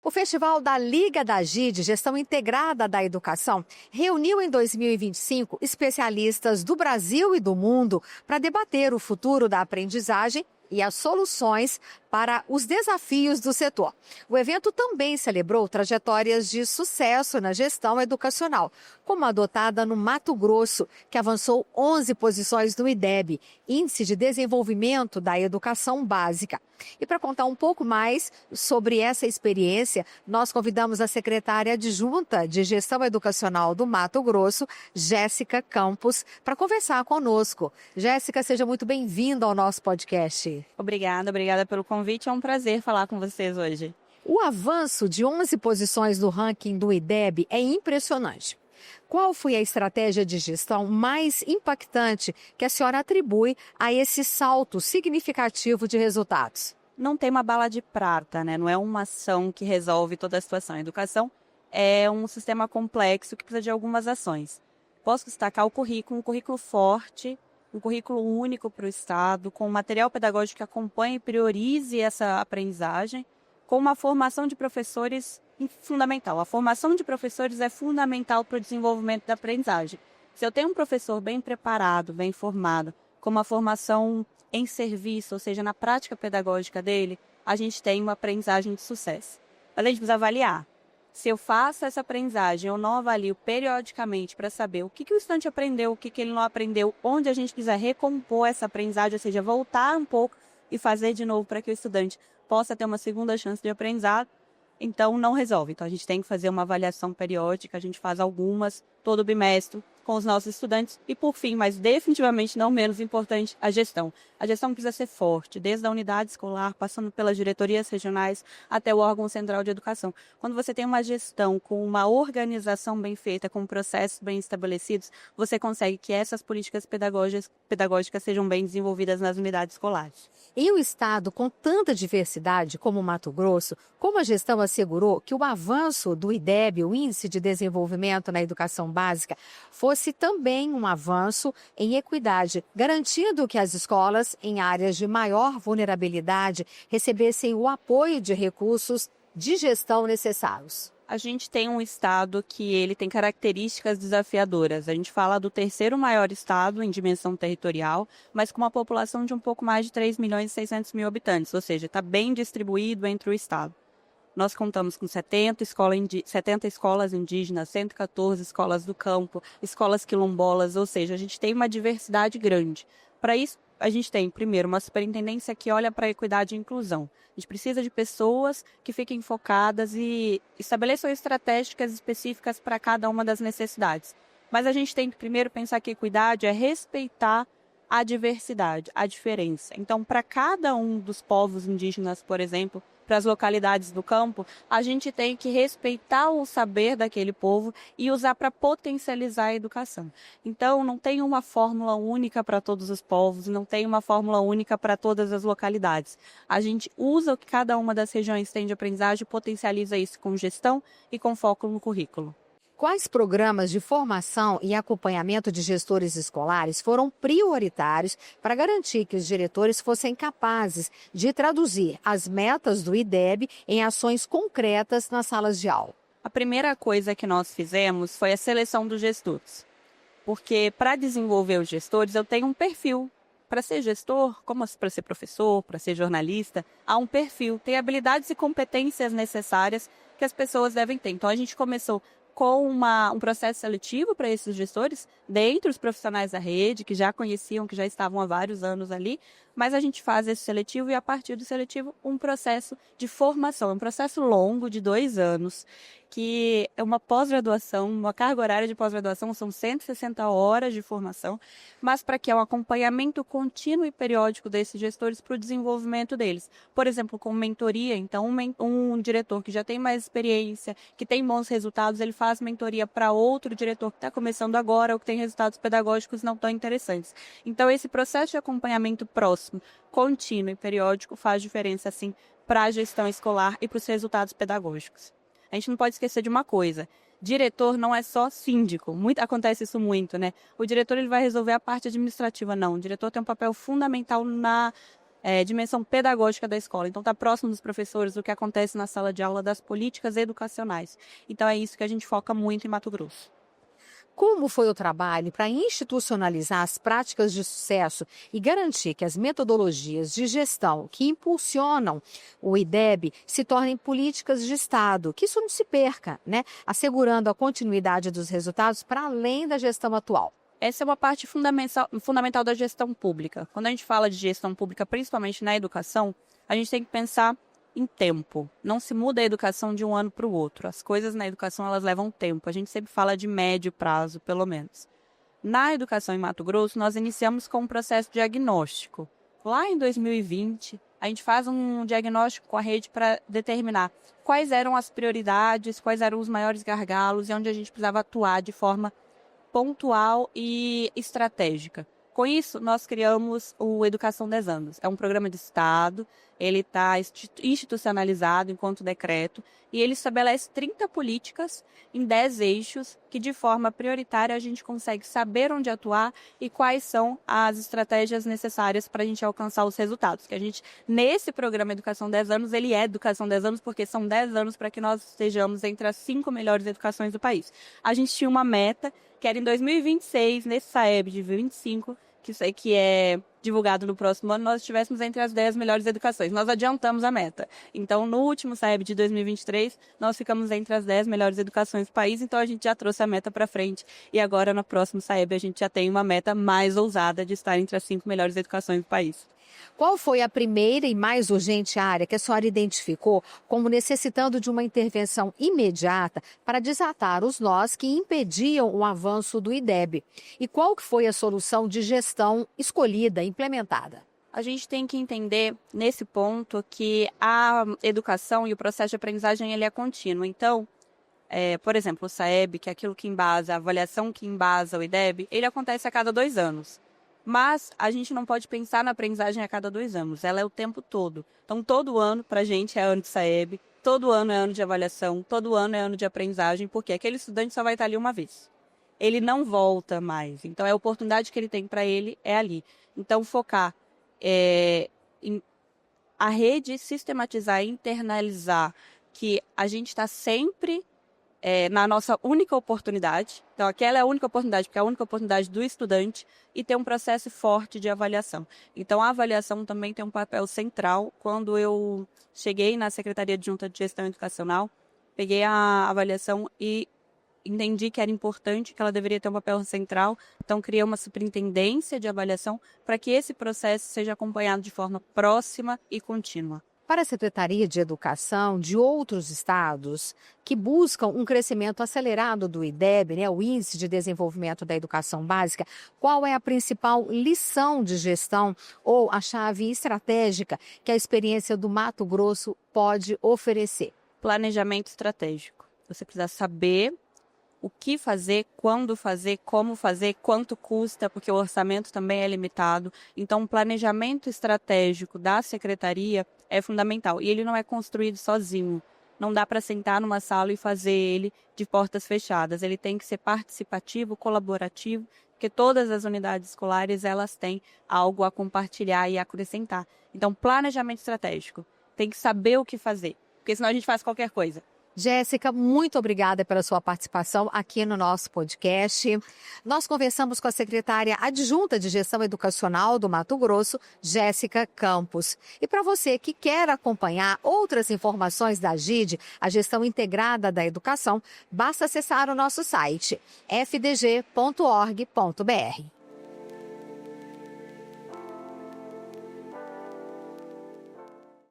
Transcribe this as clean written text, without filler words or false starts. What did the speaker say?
O Festival da Liga da GID, Gestão Integrada da Educação, reuniu em 2025 especialistas do Brasil e do mundo para debater o futuro da aprendizagem e as soluções para os desafios do setor. O evento também celebrou trajetórias de sucesso na gestão educacional, como a adotada no Mato Grosso, que avançou 11 posições no IDEB, Índice de Desenvolvimento da Educação Básica. E para contar um pouco mais sobre essa experiência, nós convidamos a secretária adjunta de Gestão Educacional do Mato Grosso, Jéssica Campos, para conversar conosco. Jéssica, seja muito bem-vinda ao nosso podcast. Obrigada pelo convite. É um prazer falar com vocês hoje. O avanço de 11 posições no ranking do IDEB é impressionante. Qual foi a estratégia de gestão mais impactante que a senhora atribui a esse salto significativo de resultados? Não tem uma bala de prata, né? Não é uma ação que resolve toda a situação. A educação é um sistema complexo que precisa de algumas ações. Posso destacar o currículo, um currículo forte, um currículo único para o Estado, com material pedagógico que acompanhe e priorize essa aprendizagem, com uma formação de professores fundamental. A formação de professores é fundamental para o desenvolvimento da aprendizagem. Se eu tenho um professor bem preparado, bem formado, com uma formação em serviço, ou seja, na prática pedagógica dele, a gente tem uma aprendizagem de sucesso. A gente precisa avaliar. Se eu faço essa aprendizagem, eu não avalio periodicamente para saber o que o estudante aprendeu, o que ele não aprendeu, onde a gente quiser recompor essa aprendizagem, ou seja, voltar um pouco e fazer de novo para que o estudante possa ter uma segunda chance de aprendizado, então não resolve. Então a gente tem que fazer uma avaliação periódica, a gente faz algumas todo bimestre com os nossos estudantes e por fim, mas definitivamente não menos importante, a gestão. A gestão precisa ser forte, desde a unidade escolar, passando pelas diretorias regionais até o órgão central de educação. Quando você tem uma gestão com uma organização bem feita, com processos bem estabelecidos, você consegue que essas políticas pedagógicas sejam bem desenvolvidas nas unidades escolares. Em um estado com tanta diversidade como o Mato Grosso, como a gestão assegurou que o avanço do IDEB, o Índice de Desenvolvimento na Educação Básica, fosse também um avanço em equidade, garantindo que as escolas em áreas de maior vulnerabilidade recebessem o apoio de recursos de gestão necessários? A gente tem um estado que ele tem características desafiadoras. A gente fala do terceiro maior estado em dimensão territorial, mas com uma população de um pouco mais de 3.600.000 habitantes, ou seja, está bem distribuído entre o estado. Nós contamos com 70 escolas indígenas, 114 escolas do campo, escolas quilombolas, ou seja, a gente tem uma diversidade grande. Para isso, a gente tem, primeiro, uma superintendência que olha para a equidade e inclusão. A gente precisa de pessoas que fiquem focadas e estabeleçam estratégicas específicas para cada uma das necessidades. Mas a gente tem que, primeiro, pensar que equidade é respeitar a diversidade, a diferença. Então, para cada um dos povos indígenas, por exemplo, para as localidades do campo, a gente tem que respeitar o saber daquele povo e usar para potencializar a educação. Então, não tem uma fórmula única para todos os povos, não tem uma fórmula única para todas as localidades. A gente usa o que cada uma das regiões tem de aprendizagem e potencializa isso com gestão e com foco no currículo. Quais programas de formação e acompanhamento de gestores escolares foram prioritários para garantir que os diretores fossem capazes de traduzir as metas do IDEB em ações concretas nas salas de aula? A primeira coisa que nós fizemos foi a seleção dos gestores. Porque para desenvolver os gestores eu tenho um perfil. Para ser gestor, como para ser professor, para ser jornalista, há um perfil, tem habilidades e competências necessárias que as pessoas devem ter. Então a gente começou com um processo seletivo para esses gestores, dentre os profissionais da rede, que já conheciam, que já estavam há vários anos ali, mas a gente faz esse seletivo e, a partir do seletivo, um processo de formação, um processo longo de 2 anos, que é uma pós-graduação, uma carga horária de pós-graduação, são 160 horas de formação, mas para que é um acompanhamento contínuo e periódico desses gestores para o desenvolvimento deles. Por exemplo, com mentoria, então um diretor que já tem mais experiência, que tem bons resultados, ele faz mentoria para outro diretor que está começando agora ou que tem resultados pedagógicos não tão interessantes. Então, esse processo de acompanhamento próximo, contínuo e periódico faz diferença, sim, para a gestão escolar e para os resultados pedagógicos. A gente não pode esquecer de uma coisa: diretor não é só síndico. Acontece isso muito, né? O diretor ele vai resolver a parte administrativa. Não, o diretor tem um papel fundamental dimensão pedagógica da escola. Então, está próximo dos professores, do que acontece na sala de aula, das políticas educacionais. Então, é isso que a gente foca muito em Mato Grosso. Como foi o trabalho para institucionalizar as práticas de sucesso e garantir que as metodologias de gestão que impulsionam o IDEB se tornem políticas de Estado, que isso não se perca, né? Assegurando a continuidade dos resultados para além da gestão atual? Essa é uma parte fundamental da gestão pública. Quando a gente fala de gestão pública, principalmente na educação, a gente tem que pensar em tempo. Não se muda a educação de um ano para o outro. As coisas na educação, elas levam tempo. A gente sempre fala de médio prazo, pelo menos. Na educação em Mato Grosso, nós iniciamos com um processo diagnóstico. Lá em 2020, a gente faz um diagnóstico com a rede para determinar quais eram as prioridades, quais eram os maiores gargalos e onde a gente precisava atuar de forma pontual e estratégica. Com isso, nós criamos o Educação 10 Anos. É um programa de Estado, ele está institucionalizado enquanto decreto e ele estabelece 30 políticas em 10 eixos que, de forma prioritária, a gente consegue saber onde atuar e quais são as estratégias necessárias para a gente alcançar os resultados. Que a gente, nesse programa Educação 10 Anos, ele é Educação 10 Anos porque são 10 anos para que nós estejamos entre as 5 melhores educações do país. A gente tinha uma meta que era em 2026, nesse SAEB de 2025, que é divulgado no próximo ano, nós estivéssemos entre as 10 melhores educações. Nós adiantamos a meta. Então, no último SAEB de 2023, nós ficamos entre as 10 melhores educações do país, então a gente já trouxe a meta para frente. E agora, no próximo SAEB, a gente já tem uma meta mais ousada de estar entre as 5 melhores educações do país. Qual foi a primeira e mais urgente área que a senhora identificou como necessitando de uma intervenção imediata para desatar os nós que impediam o avanço do IDEB? E qual que foi a solução de gestão escolhida, implementada? A gente tem que entender, nesse ponto, que a educação e o processo de aprendizagem ele é contínuo. Então, por exemplo, o SAEB, que é aquilo que embasa, a avaliação que embasa o IDEB, ele acontece a cada 2 anos. Mas a gente não pode pensar na aprendizagem a cada 2 anos, ela é o tempo todo. Então, todo ano, para a gente, é ano de SAEB, todo ano é ano de avaliação, todo ano é ano de aprendizagem, porque aquele estudante só vai estar ali uma vez. Ele não volta mais, então a oportunidade que ele tem para ele é ali. Então, focar em a rede sistematizar e internalizar que a gente está sempre na nossa única oportunidade. Então, aquela é a única oportunidade, porque é a única oportunidade do estudante, e ter um processo forte de avaliação. Então, a avaliação também tem um papel central. Quando eu cheguei na Secretaria Adjunta de Gestão Educacional, peguei a avaliação e entendi que era importante, que ela deveria ter um papel central. Então, criei uma superintendência de avaliação para que esse processo seja acompanhado de forma próxima e contínua. Para a Secretaria de Educação de outros estados que buscam um crescimento acelerado do IDEB, né, o Índice de Desenvolvimento da Educação Básica, qual é a principal lição de gestão ou a chave estratégica que a experiência do Mato Grosso pode oferecer? Planejamento estratégico. Você precisa saber o que fazer, quando fazer, como fazer, quanto custa, porque o orçamento também é limitado. Então, o planejamento estratégico da secretaria é fundamental. E ele não é construído sozinho. Não dá para sentar numa sala e fazer ele de portas fechadas. Ele tem que ser participativo, colaborativo, porque todas as unidades escolares elas têm algo a compartilhar e acrescentar. Então, planejamento estratégico. Tem que saber o que fazer, porque senão a gente faz qualquer coisa. Jéssica, muito obrigada pela sua participação aqui no nosso podcast. Nós conversamos com a secretária adjunta de Gestão Educacional do Mato Grosso, Jéssica Campos. E para você que quer acompanhar outras informações da GID, a Gestão Integrada da Educação, basta acessar o nosso site fdg.org.br.